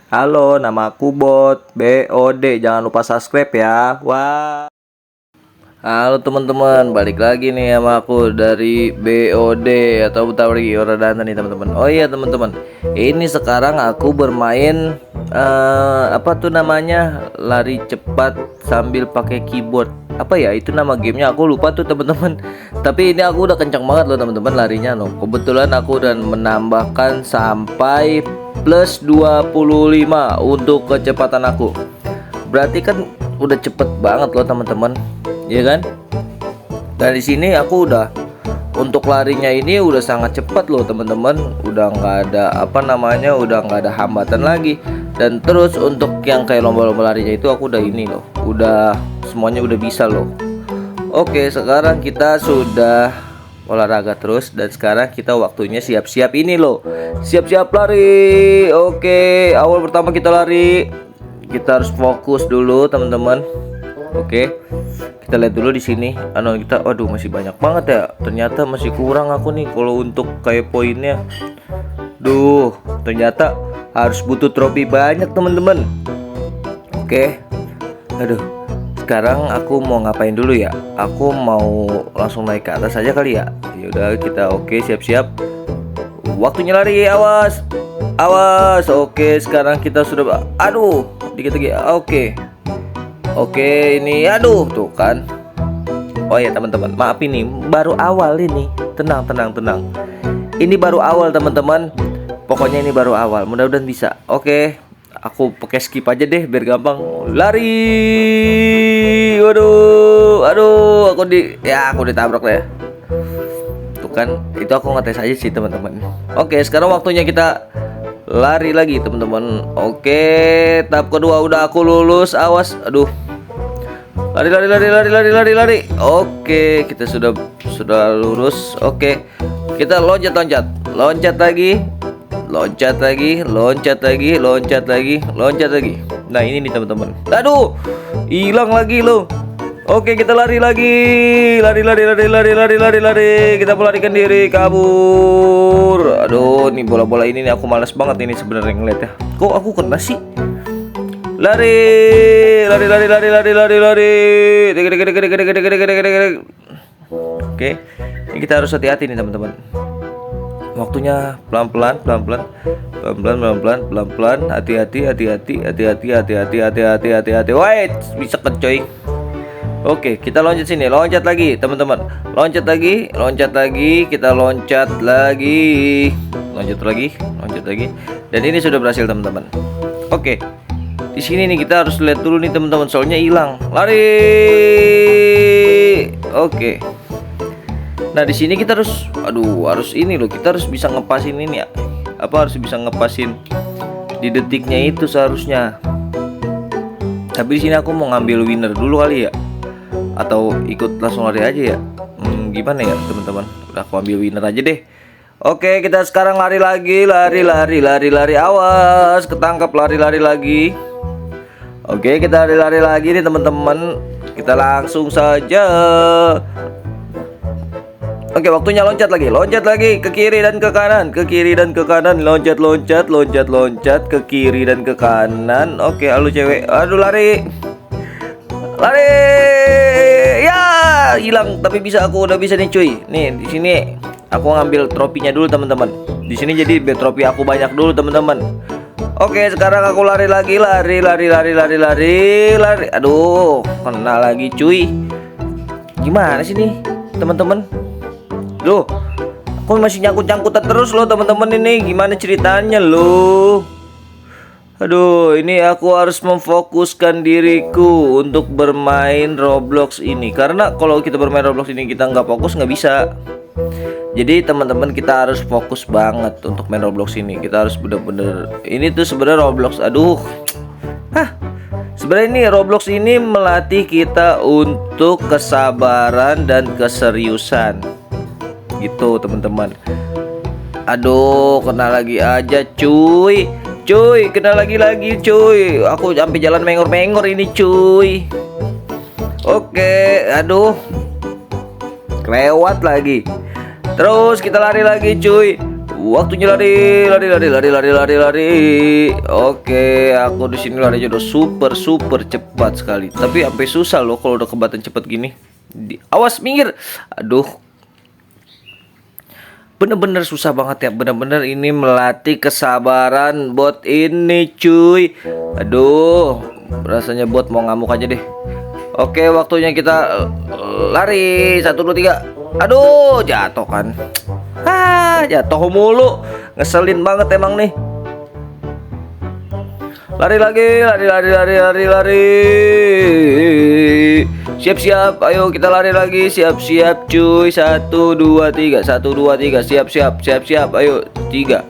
Halo, nama aku BOD. Jangan lupa subscribe ya. Wah. Halo teman-teman, balik lagi nih sama aku dari BOD atau Butawi Oradana nih teman-teman. Oh iya teman-teman, ini sekarang aku bermain apa tuh namanya, lari cepat sambil pakai keyboard. Apa ya itu nama gamenya, aku lupa tuh teman-teman. Tapi ini aku udah kencang banget loh teman-teman larinya loh. Kebetulan aku udah menambahkan sampai plus 25 untuk kecepatan aku. Berarti kan udah cepet banget loh teman-teman, ya kan? Dan di sini aku udah untuk larinya ini udah sangat cepat loh teman-teman. Udah nggak ada apa namanya, udah nggak ada hambatan lagi. Dan terus untuk yang kayak lomba-lomba larinya itu aku udah ini loh, udah semuanya udah bisa loh. Oke, sekarang kita sudah olahraga terus dan sekarang kita waktunya siap-siap ini loh. Siap-siap lari. Oke, awal pertama kita lari. Kita harus fokus dulu teman-teman. Oke, kita lihat dulu di sini. Kita, waduh masih banyak banget ya. Ternyata masih kurang aku nih kalau untuk kayak poinnya. Duh, ternyata harus butuh trofi banyak teman-teman. Oke, aduh. Sekarang aku mau ngapain dulu ya? Aku mau langsung naik ke atas aja kali ya. Ya udah kita oke siap-siap. Waktunya lari, awas. Awas. Oke, sekarang kita sudah aduh, dikit lagi. Oke, ini aduh tuh kan. Oh ya teman-teman, maaf ini baru awal ini. Tenang. Ini baru awal teman-teman. Pokoknya ini baru awal. Mudah-mudahan bisa. Oke. Aku pakai skip aja deh biar gampang. Lari. Aduh, aku ditabrak deh. Tuh kan, itu aku ngetes aja sih teman-teman. Oke, sekarang waktunya kita lari lagi teman-teman. Oke, tahap kedua udah aku lulus. Awas, aduh. Lari. Oke, kita sudah lurus. Oke. Kita loncat lagi. Loncat lagi. Nah, ini nih teman-teman. Aduh, hilang lagi loh. Oke, kita lari lagi. Lari. Kita melarikan diri, kabur. Aduh, nih bola-bola ini nih aku malas banget ini sebenarnya ngeliat ya. Kok aku kena sih? Lari. Oke, ini kita harus hati-hati nih teman-teman. Waktunya pelan-pelan, hati-hati. Wait, bisa kecoy. Oke, kita loncat sini, loncat lagi, teman-teman. Loncat lagi, kita loncat lagi. Dan ini sudah berhasil, teman-teman. Oke. Di sini nih kita harus lihat dulu nih, teman-teman, soalnya hilang. Lari. Oke. Nah, di sini kita harus ini loh, kita harus bisa ngepasin ini ya. Harus bisa ngepasin di detiknya itu seharusnya. Tapi di sini aku mau ngambil winner dulu kali ya. Atau ikut langsung lari aja ya. Gimana ya, teman-teman? Udah aku ambil winner aja deh. Oke, kita sekarang lari lagi, lari. Awas, ketangkap, lari lagi. Oke, kita lari lagi nih, teman-teman. Kita langsung saja. Oke, waktunya loncat lagi ke kiri dan ke kanan, loncat, ke kiri dan ke kanan. Oke, halo cewek. Aduh, lari. Ya, hilang, tapi udah bisa nih cuy. Nih, di sini aku ngambil tropinya dulu, teman-teman. Di sini jadi trofi aku banyak dulu, teman-teman. Oke, sekarang aku lari lagi, lari. Aduh, kena lagi cuy. Gimana sih nih, teman-teman? Loh, aku masih nyangkut-nyangkutan terus loh teman-teman ini. Gimana ceritanya loh? Aduh, ini aku harus memfokuskan diriku untuk bermain Roblox ini. Karena kalau kita bermain Roblox ini kita nggak fokus nggak bisa. Jadi teman-teman, kita harus fokus banget untuk main Roblox ini. Kita harus bener-bener. Ini tuh sebenarnya Roblox. Aduh. Sebenarnya ini Roblox ini melatih kita untuk kesabaran dan keseriusan. Gitu teman-teman. Aduh, kena lagi aja cuy, kena lagi cuy. Aku sampai jalan mengor-mengor ini cuy. Oke, aduh, kelewat lagi. Terus kita lari lagi cuy. Waktunya lari, lari, lari, lari, lari, lari, lari. Oke, aku di sini larinya udah super cepat sekali. Tapi sampai susah loh kalau udah kebatan cepat gini. Awas minggir. Aduh. Bener-bener susah banget ya. Bener-bener ini melatih kesabaran bot ini, cuy. Aduh, rasanya bot mau ngamuk aja deh. Oke, waktunya kita lari. 1, 2, 3. Aduh, jatuh kan. Jatuh mulu. Ngeselin banget emang nih. Lari lagi, lari, lari, lari, lari, lari. Siap-siap, ayo kita lari lagi. Siap-siap cuy. 1, 2, 3. 1, 2, 3. Siap-siap, siap-siap. Ayo 3,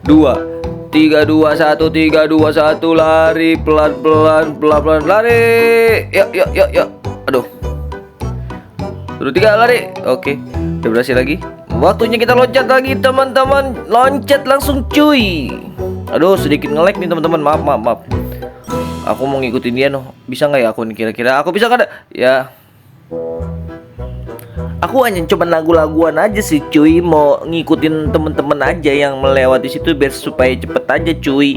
2, 3, 2, 1, 3, 2, 1. Lari pelan-pelan, pelan-pelan. Lari. Yuk, yuk, yuk, yuk. Aduh. 1, 2, 3 lari. Oke, udah berhasil lagi. Waktunya kita loncat lagi teman-teman. Loncat langsung cuy. Aduh, sedikit nge-lag nih teman-teman. Maaf, maaf, maaf. Aku mau ngikutin dia noh. Bisa nggak ya aku nih kira-kira? Aku bisa nggak? Ya. Aku hanya coba lagu-laguan aja sih cuy. Mau ngikutin temen-temen aja yang melewati situ biar supaya cepet aja cuy.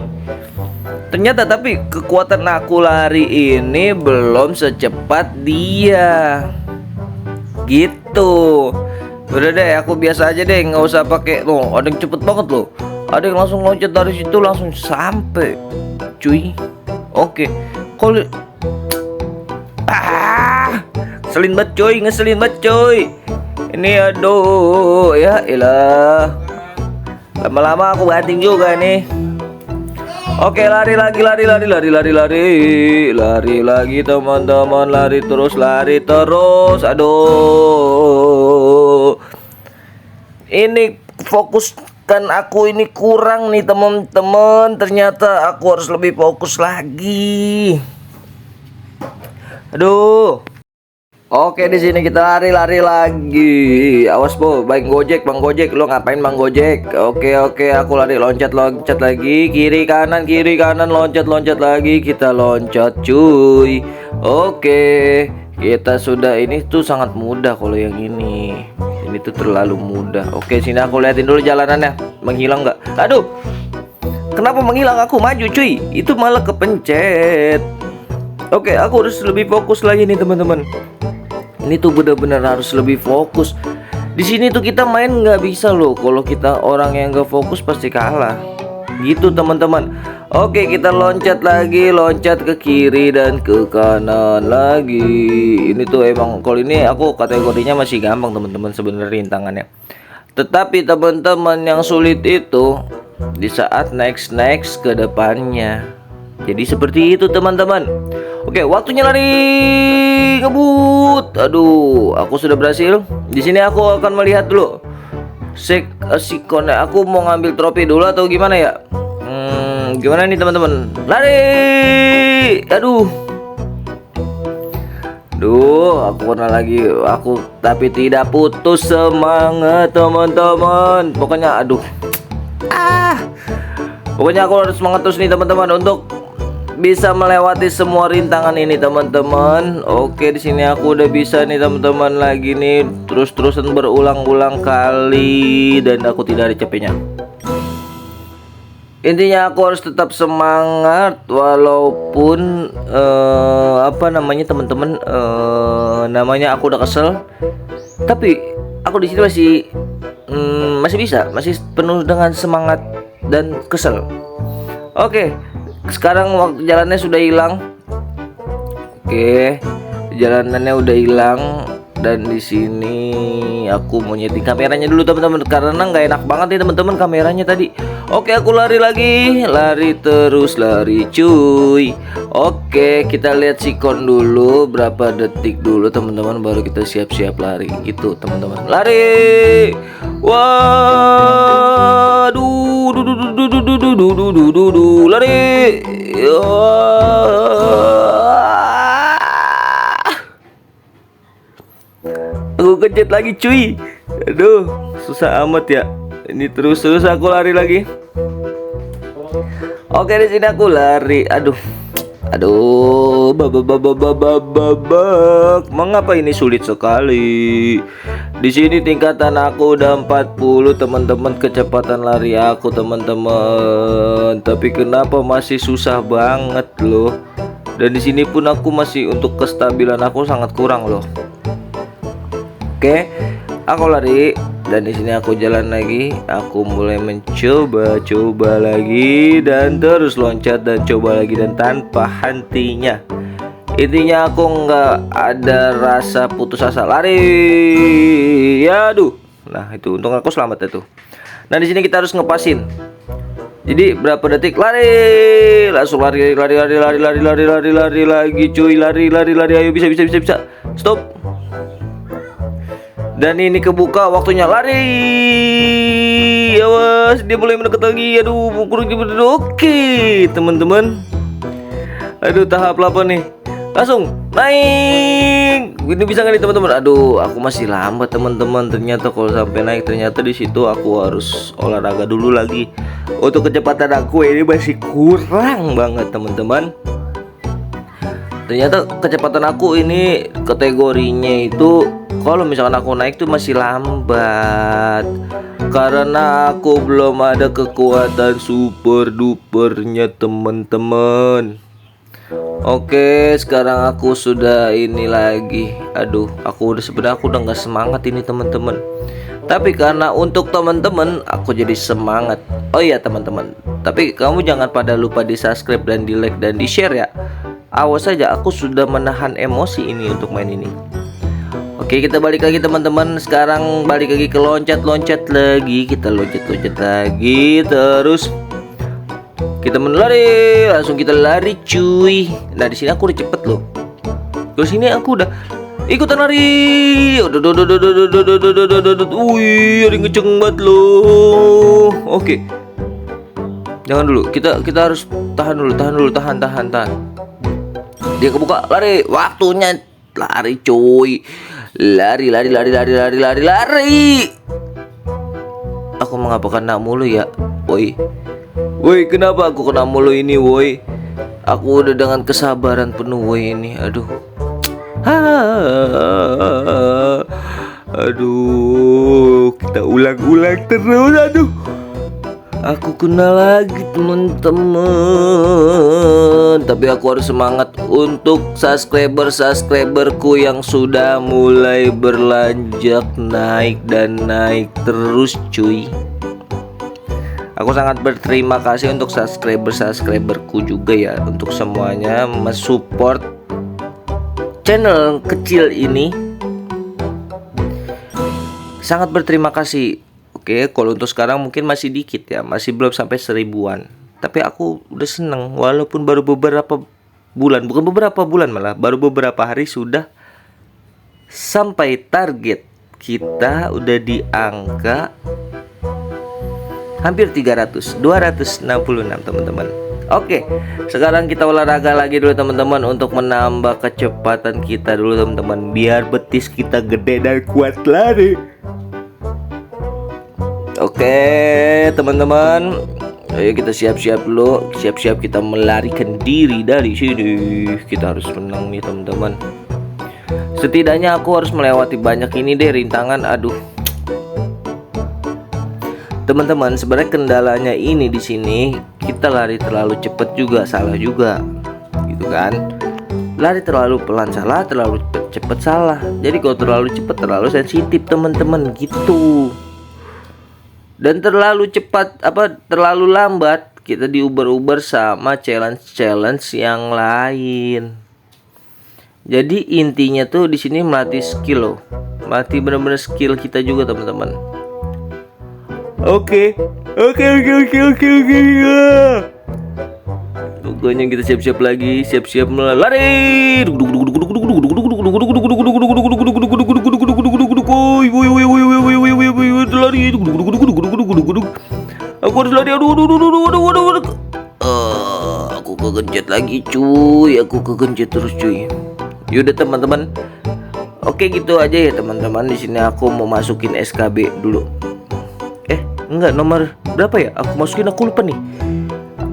Ternyata tapi kekuatan aku lari ini belum secepat dia. Gitu. Udah deh, aku biasa aja deh, nggak usah pakai loh. Ada yang cepet banget loh. Ada yang langsung loncat dari situ langsung sampai, cuy. Oke, kalau ngeselin banget cuy, ngeselin banget cuy. Ini aduh, ya elah. Lama-lama aku banting juga nih. Oke, lari lagi, lari, lari, lari, lari, lari, lari lagi teman-teman, lari terus, lari terus. Aduh, ini fokus kan aku ini kurang nih teman-teman. Ternyata aku harus lebih fokus lagi. Aduh. Oke, di sini kita lari-lari lagi. Awas po, Bang Gojek, Bang Gojek, lo ngapain Bang Gojek? Oke, aku lari, loncat lagi, kiri kanan, loncat lagi, kita loncat cuy. Oke, kita sudah, ini tuh sangat mudah kalau yang ini. Ini tuh terlalu mudah. Oke, sini aku liatin dulu jalanannya. Menghilang nggak? Aduh, kenapa menghilang? Aku maju cuy. Itu malah kepencet. Oke, aku harus lebih fokus lagi nih teman-teman. Ini tuh benar-benar harus lebih fokus. Di sini tuh kita main nggak bisa loh. Kalau kita orang yang nggak fokus pasti kalah. Gitu teman-teman. Oke, kita loncat lagi, loncat ke kiri dan ke kanan lagi. Ini tuh emang kalau ini aku kategorinya masih gampang teman-teman sebenarnya rintangannya. Tetapi teman-teman yang sulit itu di saat next ke depannya. Jadi seperti itu teman-teman. Oke, waktunya lari, ngebut. Aduh, aku sudah berhasil. Di sini aku akan melihat dulu. Sikone, aku mau ngambil trofi dulu atau gimana ya? Gimana nih teman-teman? Lari. Aduh. Aku pernah lagi. Aku tapi tidak putus semangat teman-teman. Pokoknya aduh. Pokoknya aku harus semangat terus nih teman-teman untuk bisa melewati semua rintangan ini teman-teman. Oke, di sini aku udah bisa nih teman-teman lagi nih terus-terusan berulang-ulang kali dan aku tidak ada capeknya. Intinya aku harus tetap semangat walaupun apa namanya teman-teman, namanya aku udah kesel. Tapi aku di sini masih bisa, masih penuh dengan semangat dan kesel. Oke. Sekarang waktu jalannya sudah hilang. Oke, jalanannya udah hilang dan di sini aku mau nyeting kameranya dulu teman-teman karena nggak enak banget nih teman-teman kameranya tadi. Oke, aku lari lagi, lari terus, lari cuy. Oke, kita lihat sikon dulu berapa detik dulu teman-teman baru kita siap-siap lari gitu teman-teman. Lari. Waduh. Lari. Aku kejet lagi cuy. Aduh, susah amat ya. Ini terus aku lari lagi. Oke, di sini aku lari. Aduh. Aduh, mengapa ini sulit sekali? Di sini tingkatan aku udah 40 teman-teman, kecepatan lari aku teman-teman. Tapi kenapa masih susah banget loh? Dan di sini pun aku masih, untuk kestabilan aku sangat kurang loh. Oke, aku lari dan di sini aku jalan lagi. Aku mulai mencoba lagi dan terus loncat dan coba lagi dan tanpa hentinya. Intinya aku nggak ada rasa putus asa. Lari, ya aduh. Nah itu untung aku selamat itu. Nah di sini kita harus ngepasin. Jadi berapa detik lari, langsung lari lagi cuy, lari, ayo bisa, stop. Dan ini kebuka, waktunya lari. Awas, dia mulai mendekat lagi. Aduh, oke teman-teman. Aduh, tahap 8 nih. Langsung naik. Ini bisa nggak nih teman-teman? Aduh, aku masih lambat teman-teman. Ternyata kalau sampai naik, ternyata di situ aku harus olahraga dulu lagi. Untuk kecepatan aku ini masih kurang banget teman-teman. Ternyata kecepatan aku ini kategorinya itu, kalau misalkan aku naik tuh masih lambat, karena aku belum ada kekuatan super dupernya teman-teman. Oke, sekarang aku sudah ini lagi. Aduh, aku sebenarnya aku udah nggak semangat ini teman-teman. Tapi karena untuk teman-teman aku jadi semangat. Oh iya teman-teman, tapi kamu jangan pada lupa di subscribe dan di like dan di share ya. Awas saja, aku sudah menahan emosi ini untuk main ini. Oke, kita balik lagi teman-teman. Sekarang balik lagi ke loncat lagi. Kita loncat lagi. Terus kita menlari, langsung kita lari cuy. Nah di sini aku udah cepet loh. Terus sini aku udah ikutan lari. Wih, ada ngeceng banget loh. Oke. Jangan dulu. Kita harus tahan dulu. Tahan. Dia kebuka, lari. Waktunya lari cuy. Lari. Aku mengapa kena mulu ya? Woi, kenapa aku kena mulu ini woi? Aku udah dengan kesabaran penuh woi ini. Aduh. Aduh, kita ulang terus. Aduh, aku kena lagi teman-teman. Tapi aku harus semangat untuk subscriberku yang sudah mulai berlanjut naik terus cuy. Aku sangat berterima kasih untuk subscriberku juga ya, untuk semuanya mensupport channel kecil ini. Sangat berterima kasih. Oke, kalau untuk sekarang mungkin masih dikit ya, masih belum sampai 1000-an. Tapi aku udah seneng, walaupun baru beberapa bulan, bukan beberapa bulan malah, baru beberapa hari sudah sampai target. Kita udah di angka hampir 266 teman-teman. Oke, sekarang kita olahraga lagi dulu teman-teman, untuk menambah kecepatan kita dulu teman-teman, biar betis kita gede dan kuat lari. Oke teman-teman, ayo kita siap-siap dulu. Siap-siap kita melarikan diri dari sini. Kita harus menang nih teman-teman. Setidaknya aku harus melewati banyak ini deh rintangan. Aduh teman-teman, sebenarnya kendalanya ini di sini kita lari terlalu cepat juga salah juga, gitu kan? Lari terlalu pelan salah, terlalu cepat salah. Jadi kalau terlalu cepat terlalu sensitif teman-teman gitu. Dan terlalu cepat terlalu lambat kita diuber-uber sama challenge yang lain. Jadi intinya tuh di sini melatih skill loh. Melatih benar-benar skill kita juga teman-teman. Oke. Pokoknya kita siap-siap lagi, siap-siap lari. Aku harus lari. Aduh. Aku kegencet lagi cuy. Aku kegencet terus cuy. Yaudah teman-teman. Oke gitu aja ya teman-teman. Di sini aku mau masukin SKB dulu. Enggak, nomor berapa ya? Aku masukin, aku lupa nih.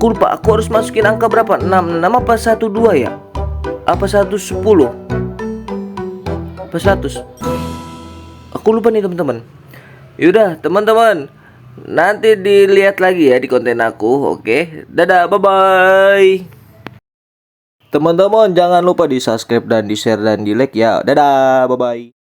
Aku lupa, aku harus masukin angka berapa? 6 apa 12 ya? Apa 110? Apa 100? Aku lupa nih teman-teman. Yaudah teman-teman, nanti dilihat lagi ya di konten aku. Oke, dadah, bye-bye. Teman-teman jangan lupa di subscribe dan di share dan di like ya. Dadah, bye-bye.